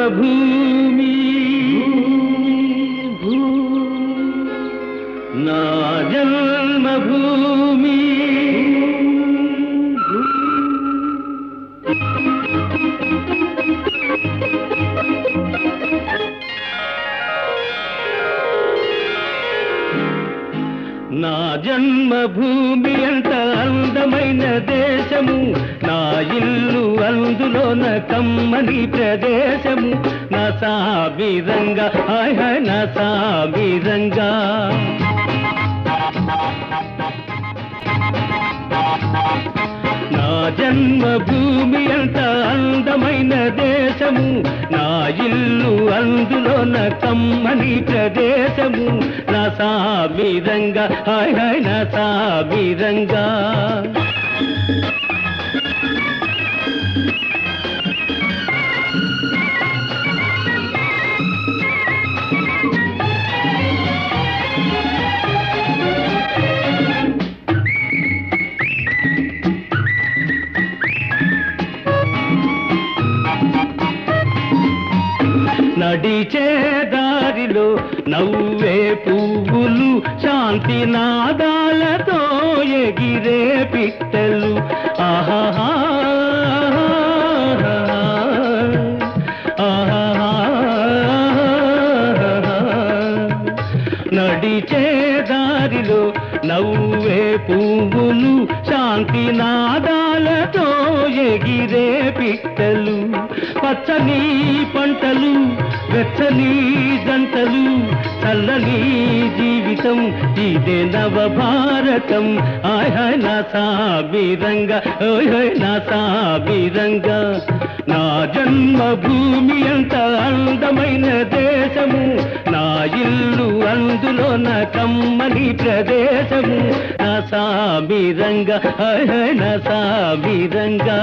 జన్మభూమి నా జన్మభూమి నా జన్మభూమి అంత అందమైన దేశము నా ఇల్లు అందులోన కమ్మని ప్రదేశము నా సామిరంగా హాయ్ హాయ్ నా సామిరంగా నా జన్మభూమి అంత అందమైన దేశము నా ఇల్లు అందులోన కమ్మని ప్రదేశము నా సామిరంగా హాయ్ హాయ్ నా సామిరంగా నడిచే దారిలో నవ్వే పువ్వులు శాంతి నాదాలతో ఎగిరే పిట్టలు ఆహా నడిచే దారిలో నవ్వే పువ్వులు శాంతి నాదాలతో ఎగిరే పిట్టలు పచ్చని పంటలు వెచ్చని జంటలు చల్లని జీవితం ఇదే నవభారతం హాయ్ హాయ్ నా సామిరంగా ఓయ్ హాయ్ నా సామిరంగా నా జన్మభూమి అంత అందమైన దేశము నా ఇల్లు అందులోన కమ్మని ప్రదేశము నా సామిరంగా హాయ్ హాయ్ నా సామిరంగా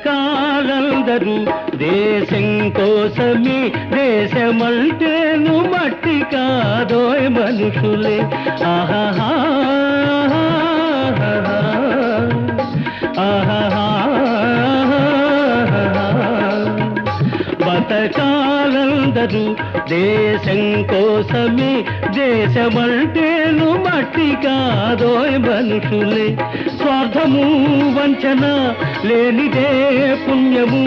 బతకాలందరూ దేశం కోసమే దేశమంటేను మట్టి కాదోయ్ మనుషులే ఆహా బతకాలందరూ దేశం కోసమే దేశమంటేను మట్టి కాదోయ్ మనుషులే స్వార్థము వంచన లేనిదే పుణ్యము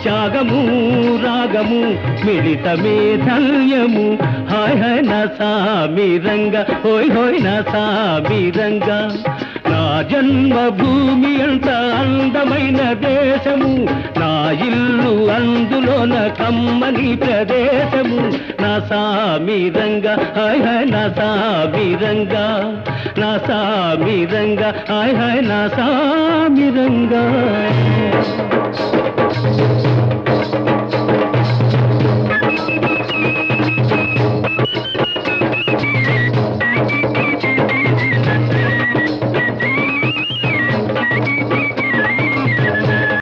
త్యాగము రాగము మిళితమే ధన్యము హాయ్ హాయ్ నా సామిరంగా హోయ్ హోయ్ నా సామిరంగా నా జన్మభూమి అంత అందమైన దేశము నా ఇల్లు అందులోన కమ్మని ప్రదేశము నా సామిరంగా హాయ్ హాయ్ నా సామిరంగా నా సామిరంగా హాయ్ హాయ్ నా సామిరంగా